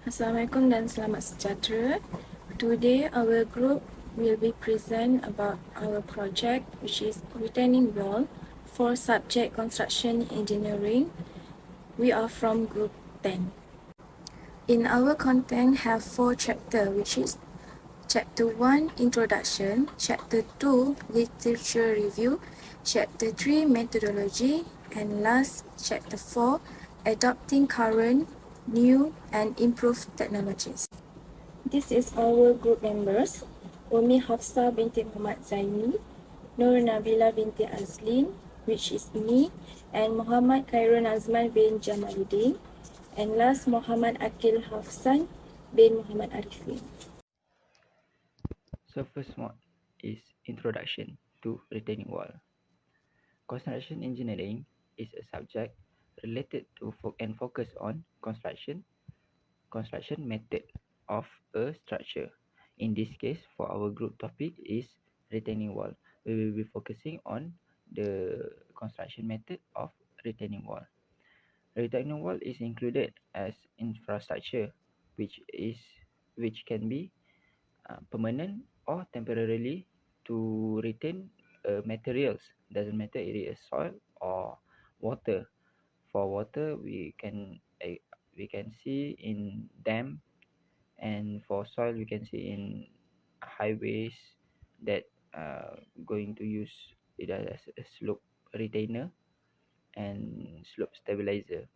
Assalamualaikum dan selamat sejahtera. Today our group will be present about our project which is retaining wall for subject construction engineering. We are from group 10. In our content have 4 chapter which is Chapter 1 Introduction, Chapter 2 Literature Review, Chapter 3 Methodology, and last Chapter 4 Adopting Current, New and Improved Technologies. This is our group members: Umi Hafsa binti Muhammad Zaini, Nur Nabila binti Azlin, which is me, and Muhammad Khairul Nazman bin Jamaluddin, and last Muhammad Akil Hafsan bin Muhammad Arifin. So first one is Introduction to Retaining Wall. Construction engineering is a subject related to and focus on construction method of a structure. In this case, for our group topic is retaining wall. We will be focusing on the construction method of retaining wall. Retaining wall is included as infrastructure which can be permanent or temporarily to retain materials. Doesn't matter it is soil or water. For water, we can see in dam, and for soil we can see in highways that going to use it as a slope retainer and slope stabilizer.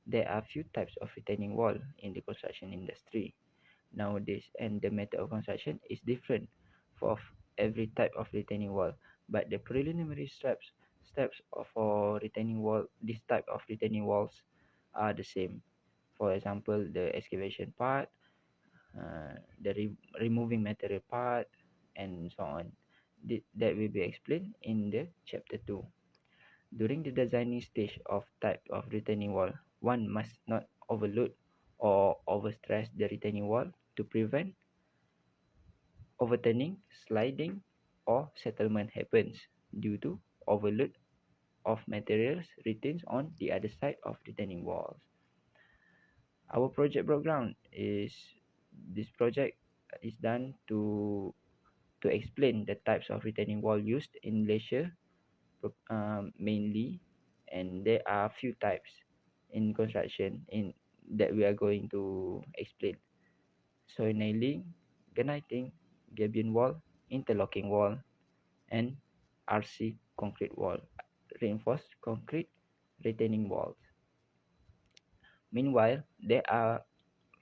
There are few types of retaining wall in the construction industry nowadays, and the method of construction is different for every type of retaining wall, but the preliminary steps for retaining wall, this type of retaining walls are the same. For example, the excavation part, the removing material part, and so on. That will be explained in the chapter 2. During the designing stage of type of retaining wall, one must not overload or overstress the retaining wall to prevent overturning, sliding, or settlement happens due to overload of materials retained on the other side of retaining walls. Our project background is this project is done to explain the types of retaining wall used in Malaysia mainly, and there are few types in construction in that we are going to explain. Soil nailing, graniting, gabion wall, interlocking wall, and RC concrete wall, reinforced concrete retaining walls. Meanwhile, there are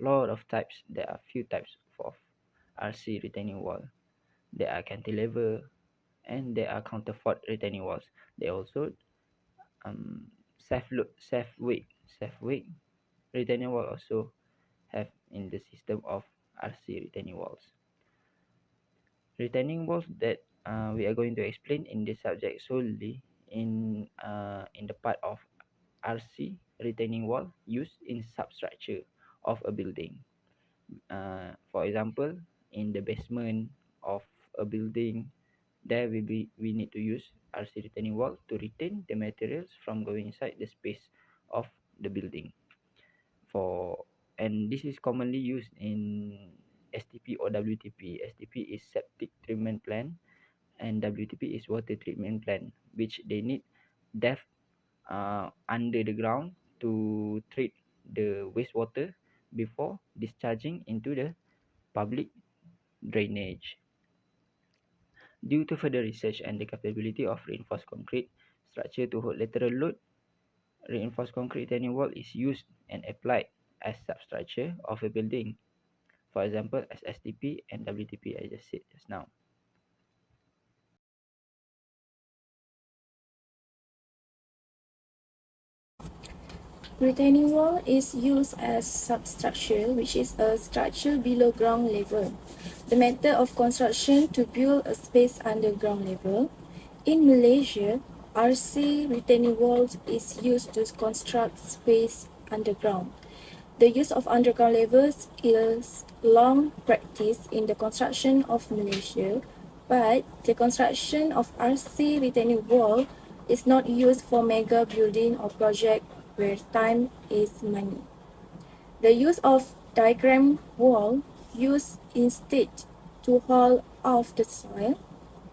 lot of types. There are few types of RC retaining wall. There are cantilever, and there are counterfort retaining walls. They also self weight retaining wall also have in the system of RC retaining walls. Retaining walls that we are going to explain in this subject solely in the part of RC retaining wall used in substructure of a building. For example, in the basement of a building, there we need to use RC retaining wall to retain the materials from going inside the space of the building. And this is commonly used in STP or WTP. STP is septic treatment plant, and WTP is water treatment plant, which they need depth under the ground to treat the wastewater before discharging into the public drainage. Due to further research and the capability of reinforced concrete structure to hold lateral load, reinforced concrete retaining wall is used and applied as substructure of a building. For example, as STP and WTP I just said just now. Retaining wall is used as substructure, which is a structure below ground level. The method of construction to build a space under ground level. In Malaysia, RC retaining walls is used to construct space underground. The use of underground levels is long practice in the construction of Malaysia, but the construction of RC retaining wall is not used for mega building or project where time is money. The use of diagram wall used instead to haul off the soil.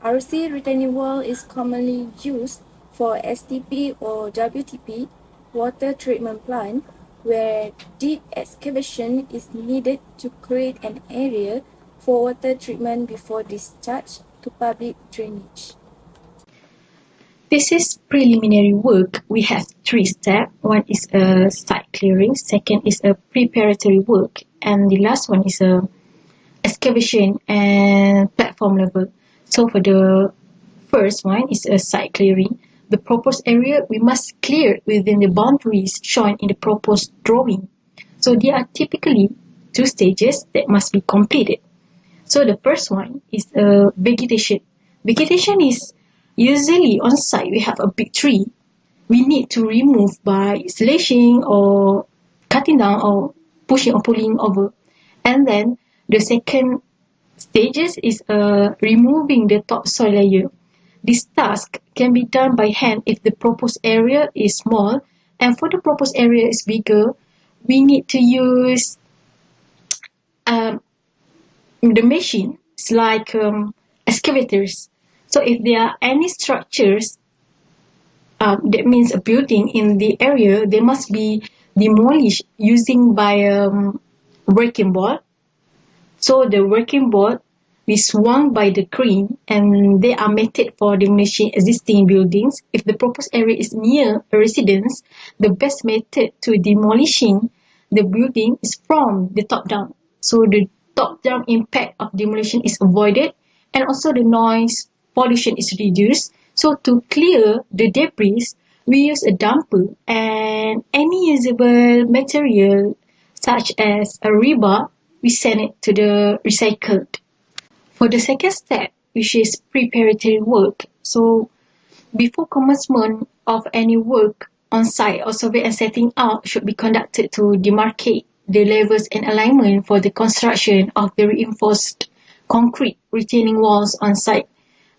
RC retaining wall is commonly used for STP or WTP water treatment plant, where deep excavation is needed to create an area for water treatment before discharge to public drainage. This is preliminary work. We have 3 steps. One is a site clearing, second is a preparatory work, and the last one is a excavation and platform level. So for the first one is a site clearing. The proposed area we must clear within the boundaries shown in the proposed drawing. So there are typically 2 stages that must be completed. So the first one is vegetation. Vegetation is usually on site we have a big tree. We need to remove by slashing or cutting down or pushing or pulling over. And then the second stages is removing the topsoil layer. This task can be done by hand if the proposed area is small, and for the proposed area is bigger, we need to use the machines like excavators. So if there are any structures, that means a building in the area, they must be demolished using by wrecking ball. So the wrecking ball is swung by the crane and they are mated for demolishing existing buildings. If the proposed area is near a residence, the best method to demolishing the building is from the top down. So the top down impact of demolition is avoided, and also the noise pollution is reduced. So to clear the debris, we use a dumper and any usable material such as a rebar, we send it to the recycled. For the second step, which is preparatory work, so before commencement of any work on site or survey and setting out should be conducted to demarcate the levels and alignment for the construction of the reinforced concrete retaining walls on site.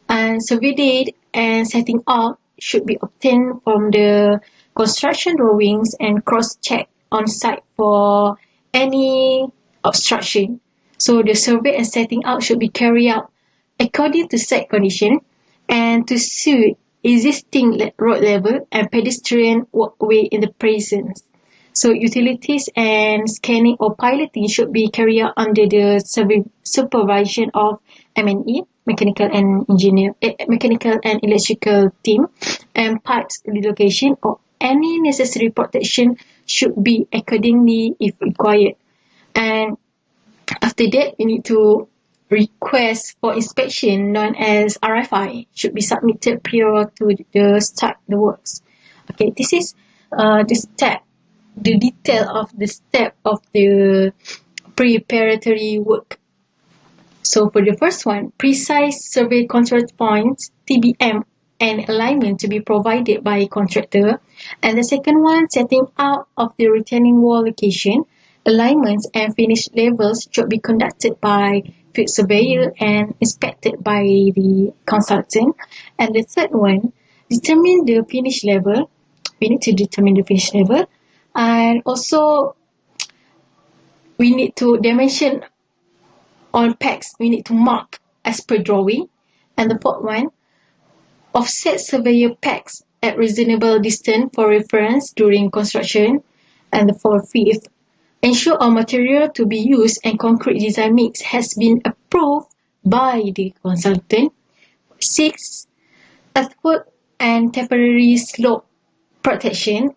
And survey date and setting out should be obtained from the construction drawings and cross-check on site for any obstruction. So the survey and setting out should be carried out according to site condition and to suit existing road level and pedestrian walkway in the presence. So utilities and scanning or piloting should be carried out under the supervision of M&E, mechanical and electrical team, and pipes relocation or any necessary protection should be accordingly if required. And after that, we need to request for inspection known as RFI should be submitted prior to the start the works. Okay, this is the detail of the step of the preparatory work. So for the first one, precise survey contract points, TBM, and alignment to be provided by contractor. And the second one, setting out of the retaining wall location, alignments and finish levels should be conducted by field surveyor and inspected by the consultant. And the third one, determine the finish level. We need to determine the finish level. And also, we need to dimension on pegs. We need to mark as per drawing. And the fourth one, offset surveyor pegs at reasonable distance for reference during construction. And the fifth, ensure all material to be used and concrete design mix has been approved by the consultant. 6. Earthwork and temporary slope protection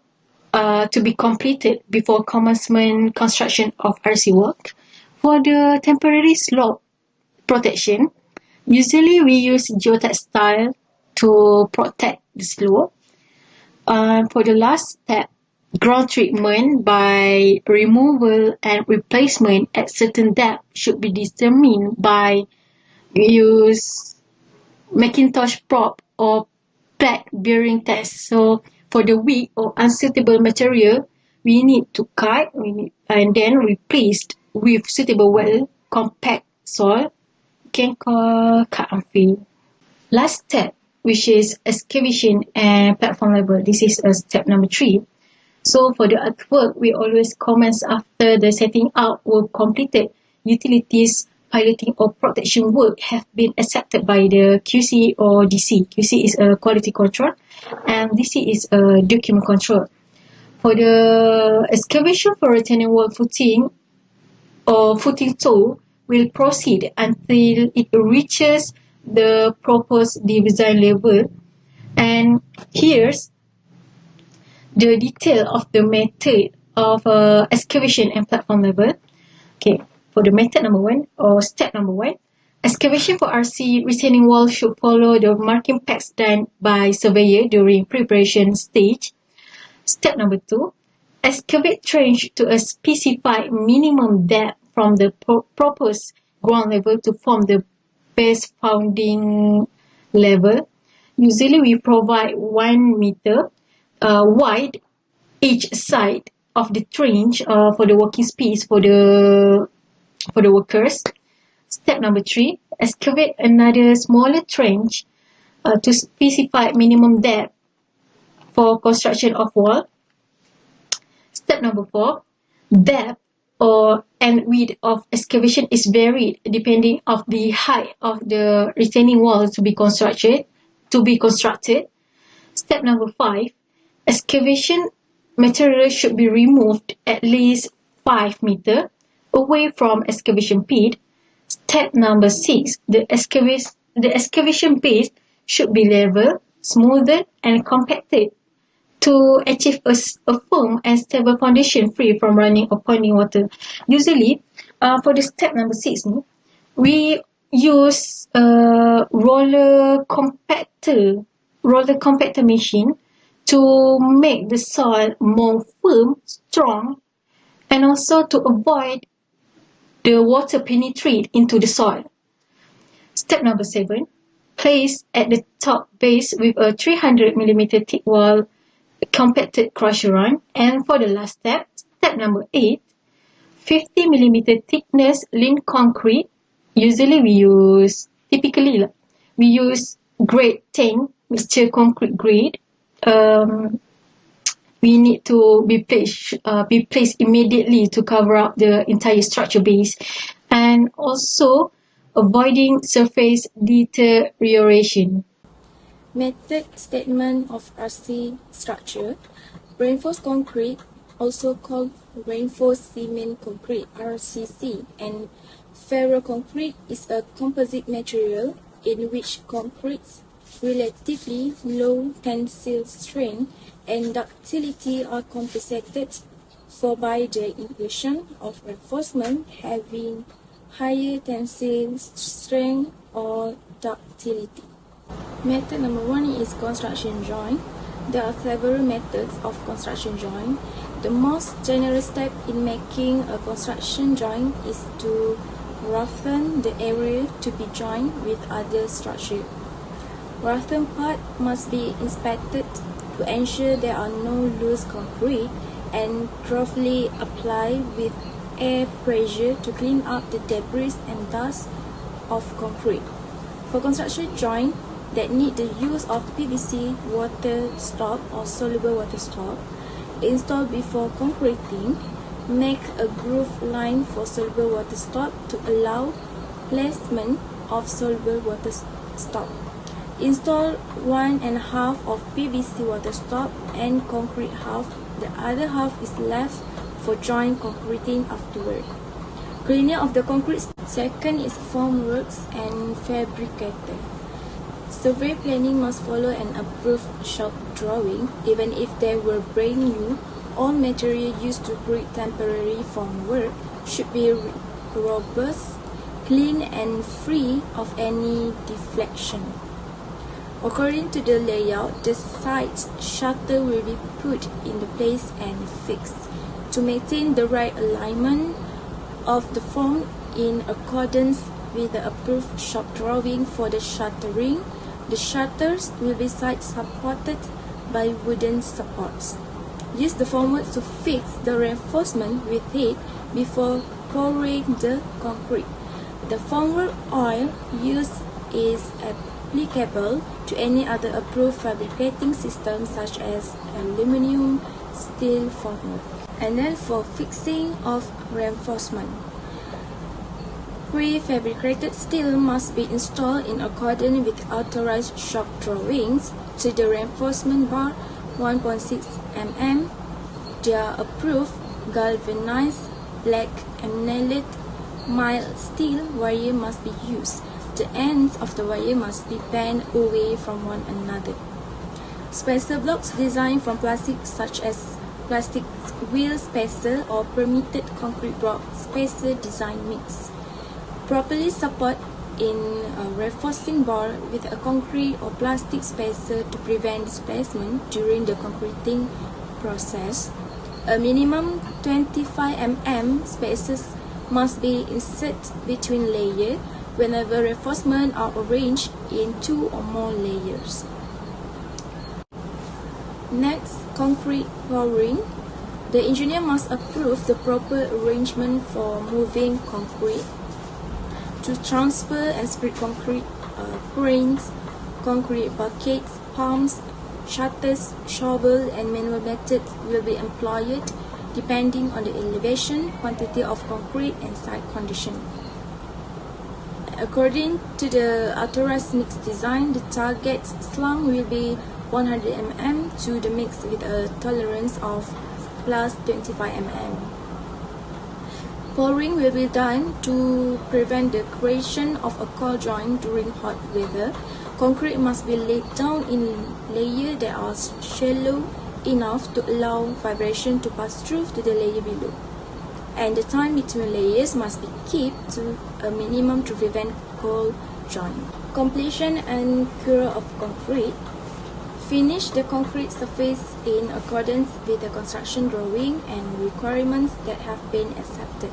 to be completed before commencement construction of RC work. For the temporary slope protection, usually we use geotextile to protect the slope. For the last step, ground treatment by removal and replacement at certain depth should be determined by use Macintosh prop or plate bearing test. So for the weak or unsuitable material, we need to cut and then replace with suitable well compact soil. You can call cut and fill. Last step, which is excavation and platform level. This is step number 3. So for the artwork, we always commence after the setting out were completed. Utilities, piloting or protection work have been accepted by the QC or DC. QC is a quality control and DC is a document control. For the excavation for retaining wall footing or footing toe will proceed until it reaches the proposed design level. And here's the detail of the method of excavation and platform level. Okay, for the method number 1 or step number 1, excavation for RC retaining wall should follow the marking packs done by surveyor during preparation stage. Step number 2, excavate trench to a specified minimum depth from the proposed ground level to form the base founding level. Usually we provide 1 meter wide each side of the trench for the working space for the workers. Step number 3, excavate another smaller trench to specify minimum depth for construction of wall. Step number 4, depth and width of excavation is varied depending of the height of the retaining wall to be constructed. Step number 5, excavation material should be removed at least 5 meters away from excavation pit. Step number 6, the excavation base should be level, smoothed and compacted to achieve a firm and stable foundation free from running or ponding water. Usually, for the step number 6, we use a roller compactor machine to make the soil more firm, strong, and also to avoid the water penetrate into the soil. Step number 7, place at the top base with a 300 mm thick wall compacted crusher run. And for the last step, step number 8, 50 mm thickness lean concrete. Usually typically we use grade 10 mixture concrete grade. We need to be placed immediately to cover up the entire structure base, and also avoiding surface deterioration. Method statement of RC structure. Reinforced concrete, also called reinforced cement concrete (RCC), and ferroconcrete is a composite material in which concrete's relatively low tensile strength and ductility are compensated for by the inclusion of reinforcement having higher tensile strength or ductility. Method number 1 is construction joint. There are several methods of construction joint. The most general step in making a construction joint is to roughen the area to be joined with other structure. Roughened part must be inspected to ensure there are no loose concrete and thoroughly applied with air pressure to clean up the debris and dust of concrete. For construction joint that need the use of PVC water stop or soluble water stop installed before concreting, make a groove line for soluble water stop to allow placement of soluble water stop. Install 1.5 of PVC water stop and concrete half. The other half is left for joint concreting afterward. Cleaning of the concrete. Second is formworks and fabricator. Survey planning must follow an approved shop drawing. Even if they were brand new, all material used to create temporary formwork should be robust, clean and free of any deflection. According to the layout, the side shutter will be put into place and fixed. To maintain the right alignment of the form in accordance with the approved shop drawing for the shuttering, the shutters will be side supported by wooden supports. Use the formwork to fix the reinforcement with it before pouring the concrete. The formwork oil used is applicable to any other approved fabricating system such as aluminum, steel formwork. And then for fixing of reinforcement, prefabricated steel must be installed in accordance with authorized shop drawings to the reinforcement bar 1.6 mm. Their approved galvanized black annealed mild steel wire must be used. The ends of the wire must be bent away from one another. Spacer blocks designed from plastic such as plastic wheel spacer or permitted concrete block spacer design mix. Properly support in a reinforcing bar with a concrete or plastic spacer to prevent displacement during the concreting process. A minimum 25 mm spacers must be inserted between layers whenever reinforcements are arranged in 2 or more layers. Next, concrete pouring. The engineer must approve the proper arrangement for moving concrete. To transfer and spread concrete, cranes, concrete buckets, pumps, shutters, shovel, and manual methods will be employed depending on the elevation, quantity of concrete, and site condition. According to the authorized mix design, the target slump will be 100 mm to the mix with a tolerance of plus 25 mm. Pouring will be done to prevent the creation of a cold joint during hot weather. Concrete must be laid down in layers that are shallow enough to allow vibration to pass through to the layer below. And the time between layers must be kept to a minimum to prevent cold joint. Completion and cure of concrete. Finish the concrete surface in accordance with the construction drawing and requirements that have been accepted.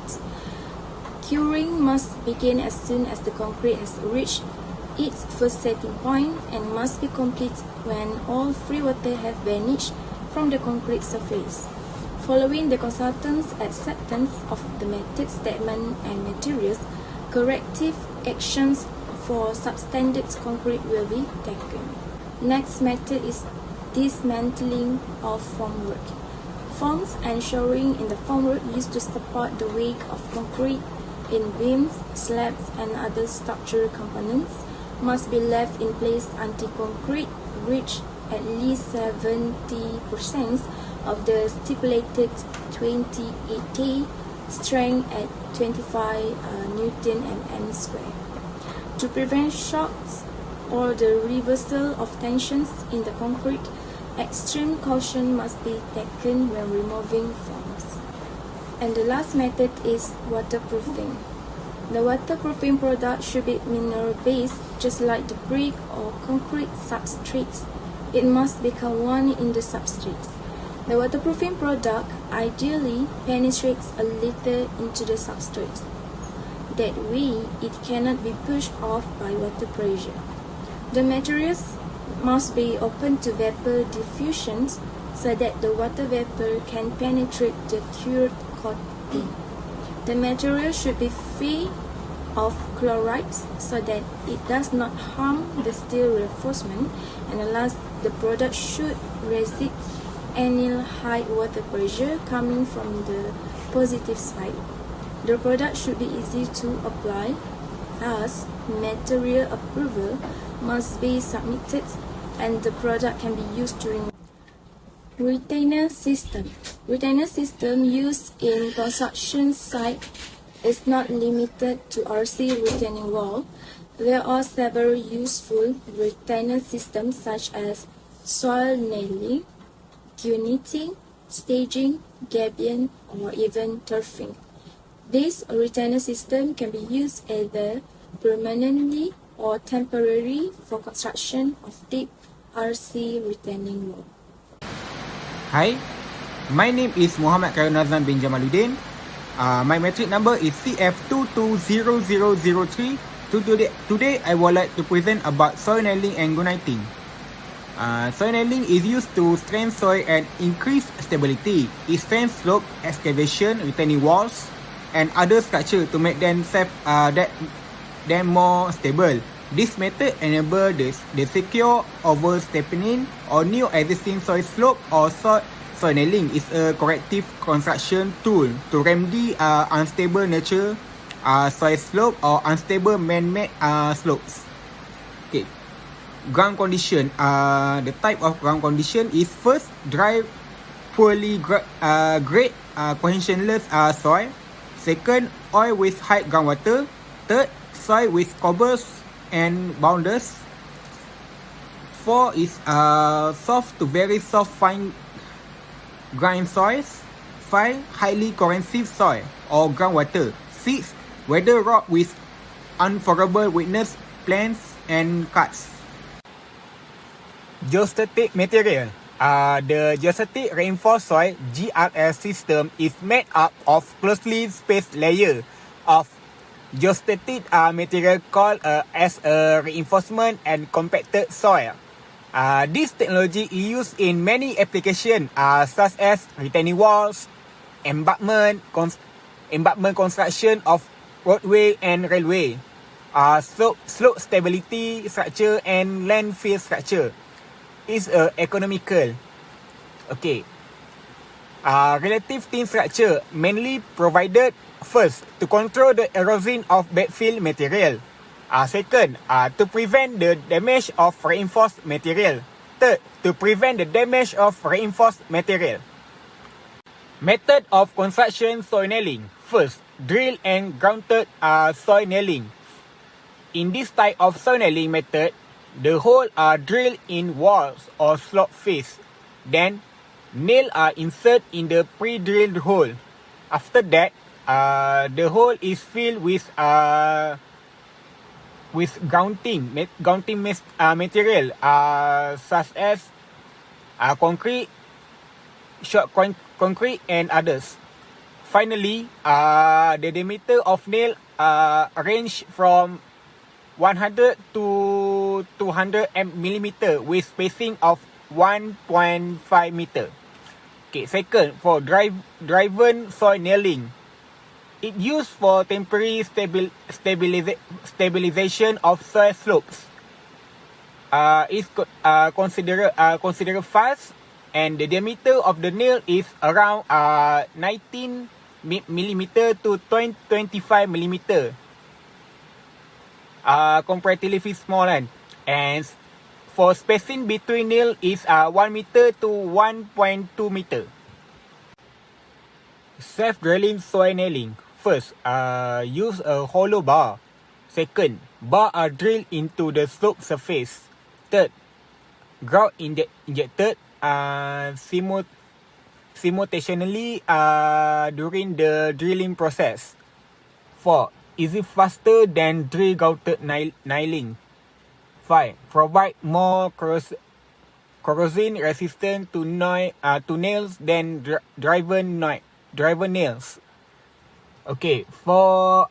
Curing must begin as soon as the concrete has reached its first setting point and must be complete when all free water has vanished from the concrete surface. Following the consultant's acceptance of the method statement and materials, corrective actions for substandard concrete will be taken. Next method is dismantling of formwork. Forms and shoring in the formwork used to support the weight of concrete in beams, slabs, and other structural components must be left in place until concrete reach at least 70% of the stipulated 2080 strength at 25 Newton and m square. To prevent shocks or the reversal of tensions in the concrete, extreme caution must be taken when removing forms. And the last method is waterproofing. The waterproofing product should be mineral-based, just like the brick or concrete substrates. It must become one in the substrates. The waterproofing product ideally penetrates a little into the substrate. That way, it cannot be pushed off by water pressure. The materials must be open to vapor diffusion so that the water vapor can penetrate the cured coating. The material should be free of chlorides so that it does not harm the steel reinforcement, and last, the product should resist any high water pressure coming from the positive side. The product should be easy to apply, thus material approval must be submitted and the product can be used during retainer system. Retainer system used in construction site is not limited to RC retaining wall. There are several useful retainer systems such as soil nailing, uniting, staging, gabion, or even turfing. This retainer system can be used either permanently or temporary for construction of deep RC retaining wall. Hi, my name is Muhammad Khairul Nazam bin Jamaluddin. My metric number is CF22002-Construction. Today, I would like to present about soil nailing and graniting. Soil nailing is used to strengthen soil and increase stability. It strengthens slope, excavation, retaining walls, and other structure to make them more stable. This method enables the secure overstepping or new existing soil slope or soil nailing is a corrective construction tool to remedy unstable nature soil slope or unstable man-made slopes. Okay, ground condition. The type of ground condition is first dry, poorly grade, cohesionless soil. Second, oil with high groundwater. Third, soil with cobbles and boulders. 4 is soft to very soft fine grind soils. 5, highly corrosive soil or groundwater. 6, weather rock with unfavorable witness plants and cuts. Geostatic material. The geostatic reinforced soil (GRS) system is made up of closely spaced layer of geostatic material called as a reinforcement and compacted soil. This technology is used in many applications such as retaining walls, embankment construction of roadway and railway, slope stability structure and landfill structure. Is economical. Okay. Relative thin structure mainly provided first to control the erosion of backfill material. Second, to prevent the damage of reinforced material. Third, to prevent the damage of reinforced material. Method of construction soil nailing. First, drill and grounded soil nailing. In this type of soil nailing method, the holes are drilled in walls or slope face. Then, nails are inserted in the pre-drilled hole. After that, the hole is filled with grounding material such as concrete, short concrete, and others. Finally, the diameter of nail range from 100 to 200 mm with spacing of 1.5 meter. Okay, second, for driven soil nailing. It used for temporary stabilization of soil slopes. It's considered fast, and the diameter of the nail is around 19 mm to 25 mm. Comparatively small, and for spacing between nail is 1 meter to 1.2 meter. Self-drilling soil nailing. First, use a hollow bar. Second, bar are drilled into the slope surface. Third, grout injected simultaneously during the drilling process. 4. Is it faster than drill grouted nailing? 5. Provide more corrosion resistance to nails than driven nails. Okay, for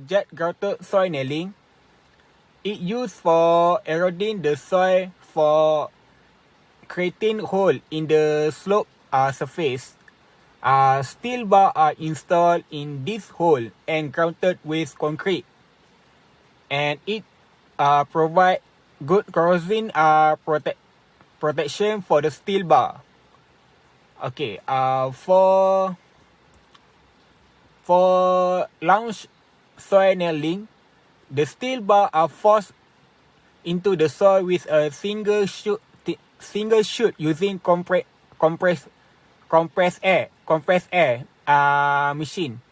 jet grouted soil nailing, it used for eroding the soil for creating hole in the slope surface. Steel bar are installed in this hole and grounded with concrete, and it provide good corrosion protection for the steel bar. Okay, for launch soil nailing, the steel bar are forced into the soil with a single chute using compressed air machine.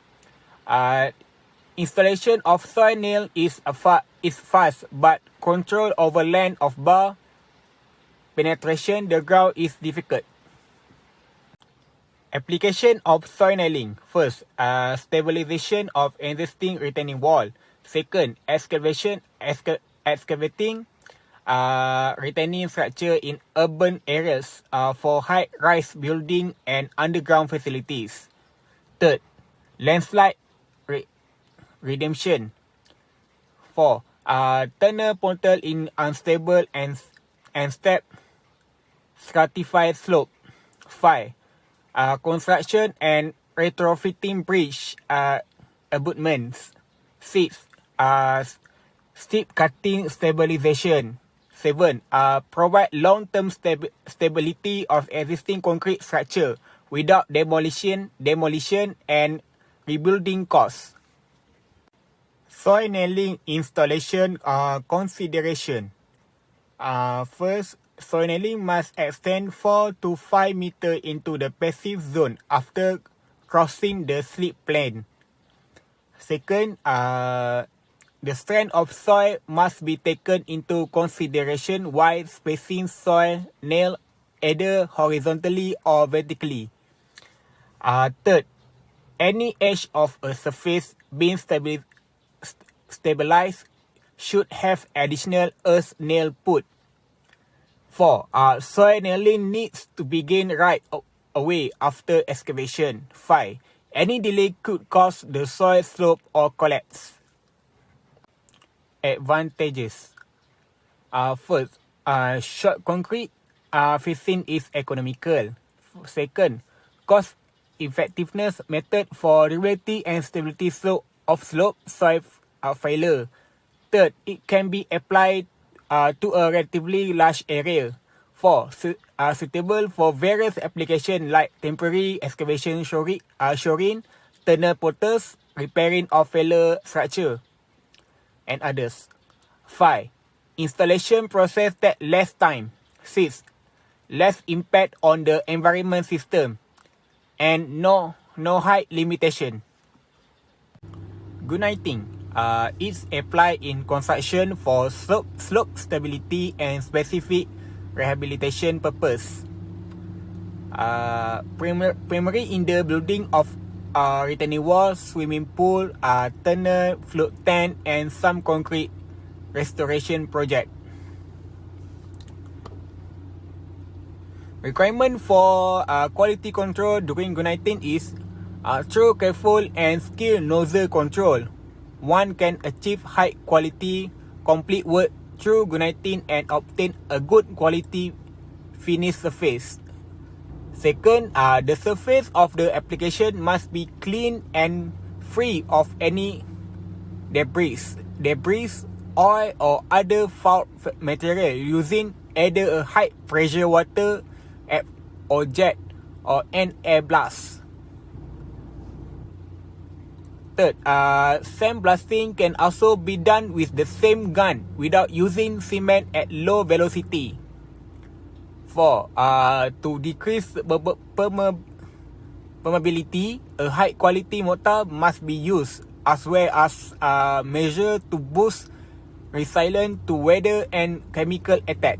Installation of soil nail is fast, but control over length of bar penetration the ground is difficult. Application of soil nailing. First, stabilization of existing retaining wall. Second, excavating retaining structure in urban areas for high-rise building and underground facilities. Third, landslide redemption. 4. Tunnel portal in unstable and steep stratified slope. 5. Construction and retrofitting bridge abutments. 6. Steep cutting stabilization. 7. Provide long-term stability of existing concrete structure without demolition and rebuilding costs. Soil nailing installation consideration. First, soil nailing must extend 4 to 5 meter into the passive zone after crossing the slip plane. Second, the strength of soil must be taken into consideration while spacing soil nail either horizontally or vertically. Third, any edge of a surface being stabilized should have additional earth nail put. 4. Soil nailing needs to begin right away after excavation. 5. Any delay could cause the soil slope or collapse. Advantages. First, short concrete facing is economical. Second, cost effectiveness method for durability and stability slope soil failure. Third, it can be applied to a relatively large area. 4. Suitable for various applications like temporary excavation shoring, tunnel portals, repairing of failure structure, and others. 5. Installation process that less time. 6. Less impact on the environment system. And no height limitation. Gunaiting is applied in construction for slope stability and specific rehabilitation purpose. Primary in the building of retaining wall, swimming pool, tunnel, float tank, and some concrete restoration project. Requirement for quality control during gunaiting is through careful and skilled nozzle control. One can achieve high quality complete work through gunaiting and obtain a good quality finished surface. Second, the surface of the application must be clean and free of any debris, oil or other foul material using either a high pressure water or jet or an air blast. Third, sandblasting can also be done with the same gun without using cement at low velocity. 4. To decrease permeability, a high quality mortar must be used as well as measure to boost resilience to weather and chemical attack.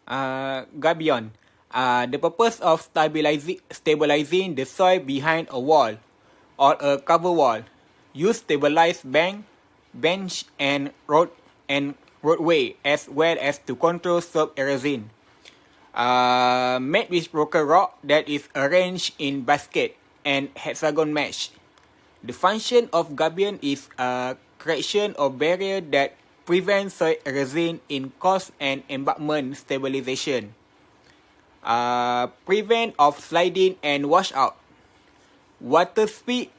Gabion. The purpose of stabilizing the soil behind a wall or a cover wall. Use stabilized bench and roadway as well as to control slope erosion. Made with broken rock that is arranged in basket and hexagon mesh. The function of gabion is creation of barrier that prevents soil erosion in course and embankment stabilization. Prevent of sliding and washout. Water speed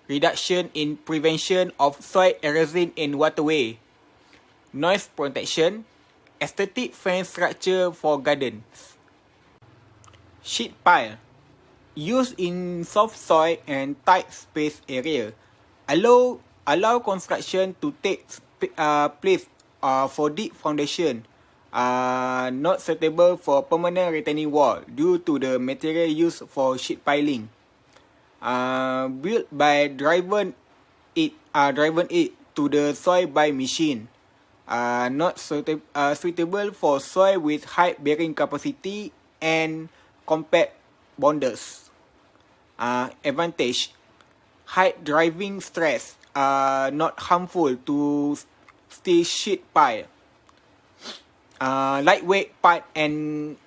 reduction in prevention of soil erosion in waterway. Noise protection. Aesthetic fence structure for gardens. Sheet pile. Used in soft soil and tight space area. Allow construction to take place for deep foundation. Not suitable for permanent retaining wall due to the material used for sheet piling. Built by driven it to the soil by machine. Not suitable for soil with high bearing capacity and compact boulders. Advantage. High driving stress, not harmful to steel sheet pile. Lightweight part and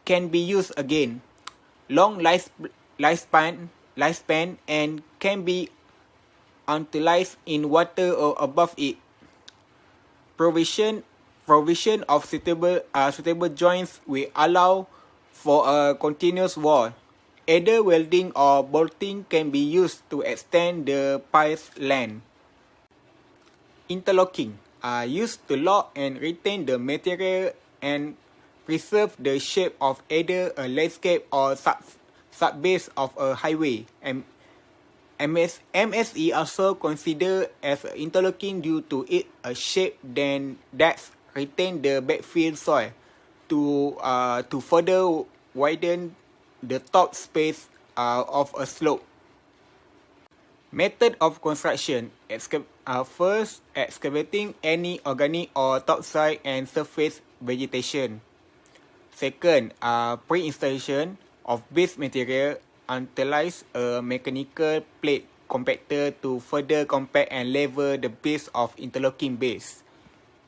can be used again. Long lifespan and can be utilized in water or above it. Provision of suitable joints will allow for a continuous wall. Either welding or bolting can be used to extend the pile's length. Interlocking. are used to lock and retain the material and preserve the shape of either a landscape or subbase of a highway. And MSE also considered as interlocking due to it a shape that retain the backfill soil to further widen the top space of a slope. Method of construction. First, excavating any organic or topsoil and surface vegetation. Second, pre-installation of base material. Utilize a mechanical plate compactor to further compact and level the base of interlocking base.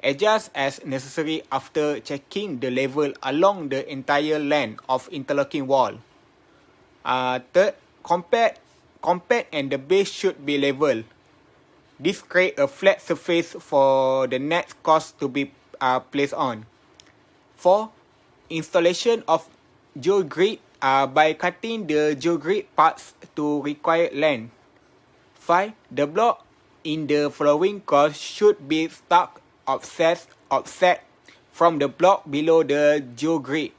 Adjust as necessary after checking the level along the entire length of interlocking wall. Third, compact and the base should be level. This create a flat surface for the next course to be placed on. 4. Installation of geogrid by cutting the geogrid parts to required length. 5. The block in the following course should be stuck offset from the block below the geogrid.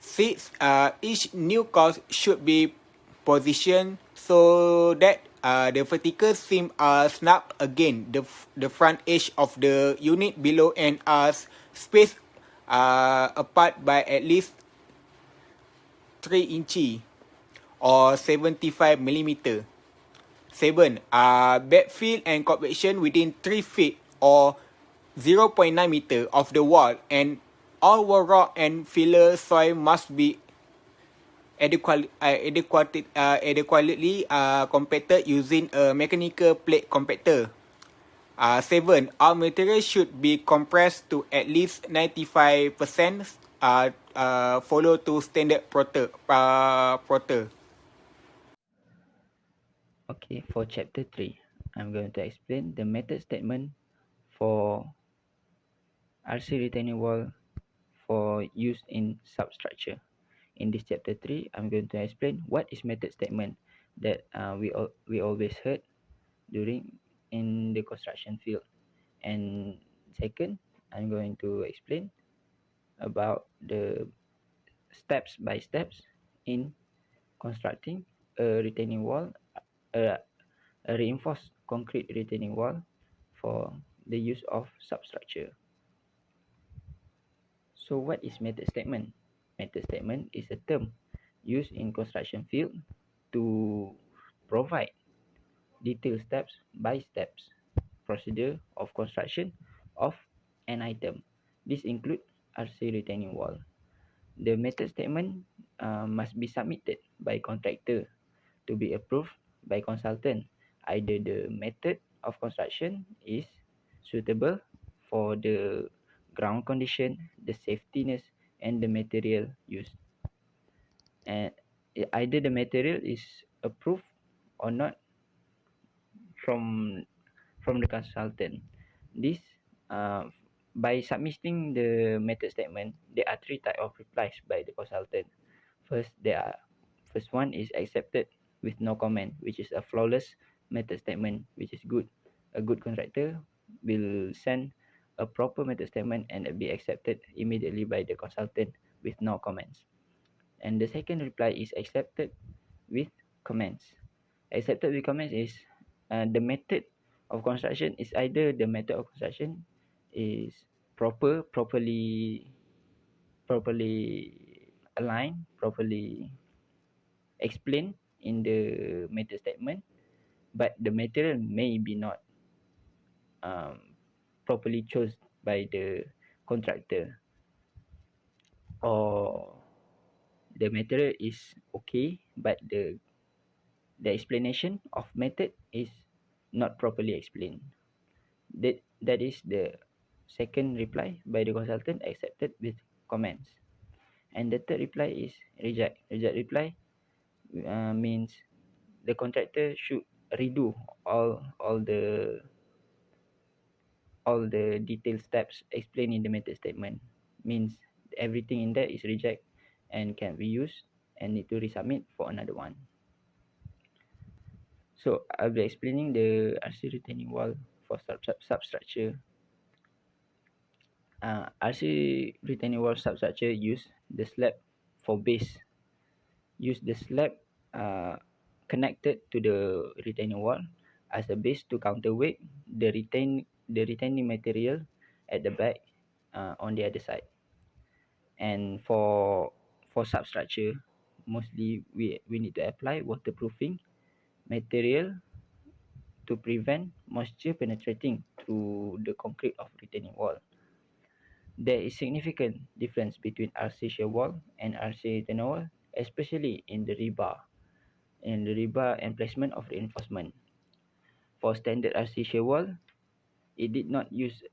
6. Each new course should be positioned so that the vertical seam are snap against the front edge of the unit below and are spaced apart by at least 3 inches or 75 millimeter. 7. Backfill and compaction within 3 feet or 0.9 meter of the wall, and all wall rock and filler soil must be adequately compacted using a mechanical plate compactor. 7. All material should be compressed to at least 95%. Follow to standard proter. Okay, for chapter 3, I'm going to explain the method statement for RC retaining wall for use in substructure. In this chapter 3, I'm going to explain what is method statement that we always heard during in the construction field. And second, I'm going to explain about the steps by steps in constructing a retaining wall, a reinforced concrete retaining wall for the use of substructure. So what is method statement? Method statement is a term used in construction field to provide detailed steps by steps procedure of construction of an item. This includes RC retaining wall. The method statement must be submitted by contractor to be approved by consultant. Either the method of construction is suitable for the ground condition, the safetiness, and the material used. And either the material is approved or not from the consultant. This by submitting the method statement, there are 3 types of replies by the consultant. First one is accepted with no comment, which is a flawless method statement, which is good. A good contractor will send a proper method statement and be accepted immediately by the consultant with no comments. And the second reply is accepted with comments. Accepted with comments is the method of construction is either the method of construction is properly aligned, properly explained in the method statement, but the material may be not properly chosen by the contractor, or the material is okay but the explanation of method is not properly explained. That is the second reply by the consultant, accepted with comments. And the third reply is reject. Reject reply means the contractor should redo all the detailed steps explained in the method statement. Means everything in there is reject and can be used and need to resubmit for another one. So I'll be explaining the RC retaining wall for substructure. RC retaining wall substructure use the slab for base. Use the slab connected to the retaining wall as a base to counterweight the retaining material at the back on the other side. And for substructure, mostly we need to apply waterproofing material to prevent moisture penetrating through the concrete of retaining wall. There is significant difference between RC shear wall and RC retaining wall, especially in the rebar and placement of reinforcement. For standard RC shear wall, it did not use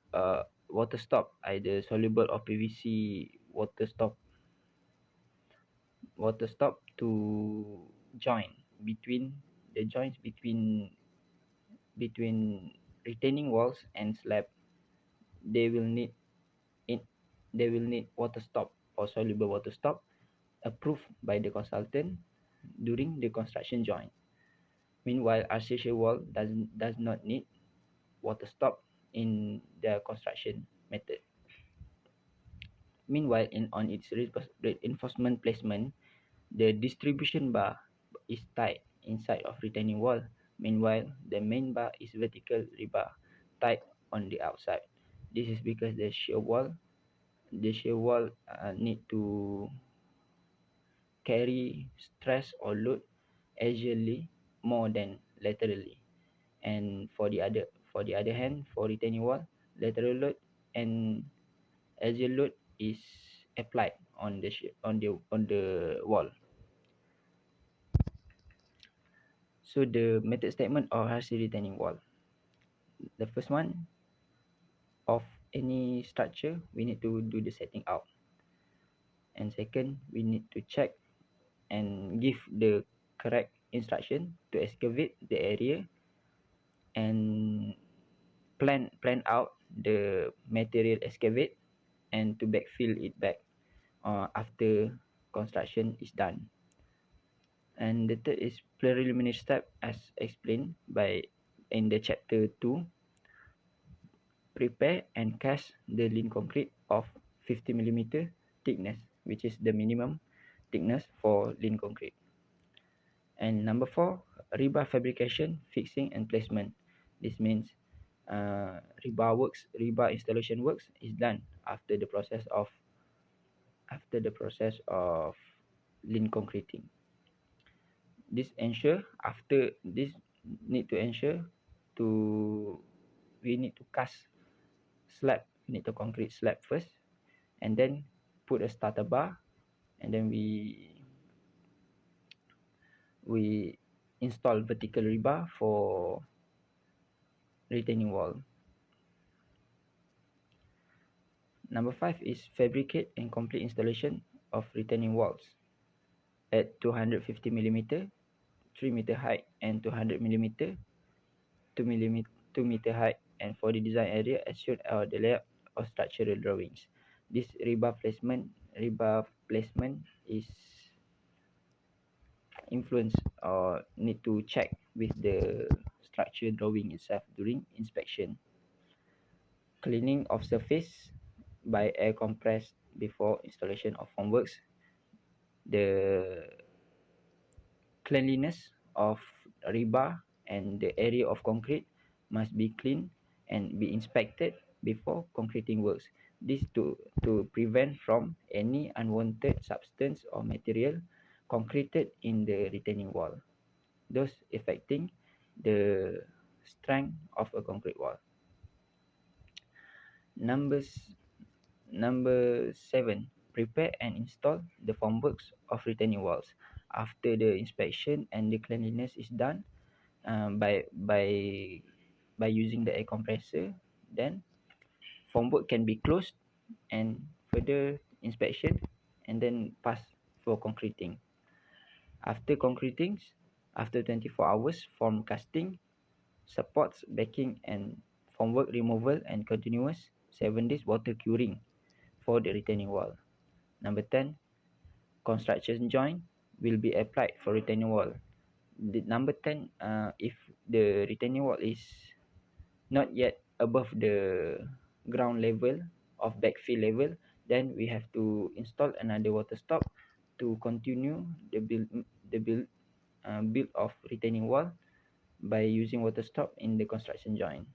water stop, either soluble or PVC water stop to join between the joints between retaining walls and slab. They will need water stop or soluble water stop approved by the consultant during the construction joint. Meanwhile, RC shear wall does not need water stop in the construction method. Meanwhile, on its reinforcement placement, the distribution bar is tied inside of retaining wall. Meanwhile, the main bar is vertical rebar tied on the outside. This is because the shear wall need to carry stress or load axially more than laterally. And for the other hand, for retaining wall, lateral load and axial load is applied on the wall. So the method statement of RC retaining wall. The first one, of any structure, we need to do the setting out. And second, we need to check and give the correct instruction to excavate the area and plan out the material excavate and to backfill it back after construction is done. And the third is preliminary step as explained in the chapter 2. Prepare and cast the lean concrete of 50 mm thickness, which is the minimum thickness for lean concrete. And number 4, rebar fabrication, fixing and placement. This means rebar installation works is done after the process of lean concreting. We need to cast slab. We need to concrete slab first, and then put a starter bar, and then we install vertical rebar for retaining wall. Number 5 is fabricate and complete installation of retaining walls at 250 mm, 3 meter height, and 200 mm, 2 meter height, and for the design area as shown on the layout of structural drawings. This rebar placement is influenced or need to check with the structure drawing itself during inspection. Cleaning of surface by air compressed before installation of formworks. The cleanliness of rebar and the area of concrete must be cleaned and be inspected before concreting works. This to prevent from any unwanted substance or material concreted in the retaining wall, thus affecting the strength of a concrete wall. Number 7, prepare and install the formworks of retaining walls. After the inspection and the cleanliness is done by using the air compressor, then formwork can be closed and further inspection and then pass for concreting. After concreting, after 24 hours from casting, supports, backing and formwork removal and continuous 7 days water curing for the retaining wall. Number 10, construction joint will be applied for retaining wall. Number 10, if the retaining wall is not yet above the ground level of backfill level, then we have to install another water stop to continue the build of retaining wall by using water stop in the construction joint.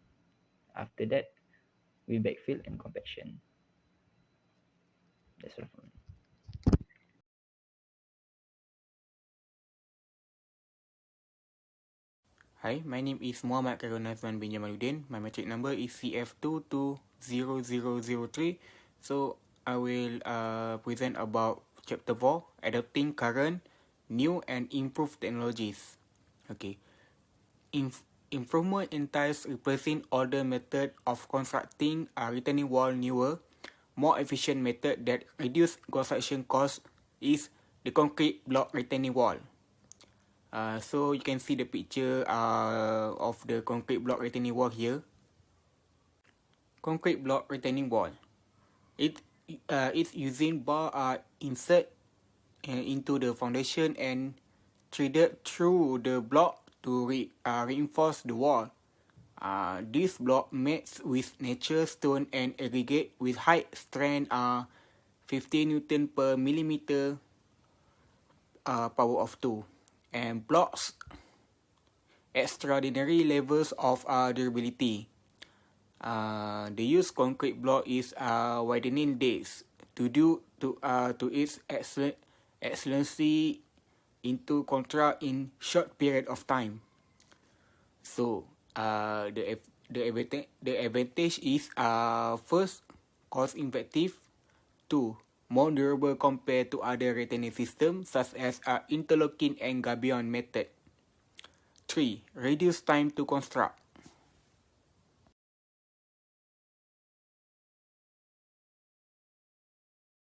After that, we backfill and compaction. That's all from me. Hi, my name is Muhammad Karun Nazwan bin Jamaluddin. My metric number is CF2200003. So I will present about chapter 4, adopting current, new and improved technologies. Okay. Improvement entails replacing older method of constructing a retaining wall. Newer, more efficient method that reduce construction cost is the concrete block retaining wall. So you can see the picture of the concrete block retaining wall here. Concrete block retaining wall. It's using bar insert into the foundation and threaded through the block to reinforce the wall. This block mates with natural stone and aggregate with height strength 50 Newton per millimeter power of 2 and blocks extraordinary levels of durability. The used concrete block is widening dates to its excellency into contract in short period of time. So the advantage is first, cost effective. 2, more durable compared to other retaining systems such as interlocking and gabion method. 3, reduce time to construct.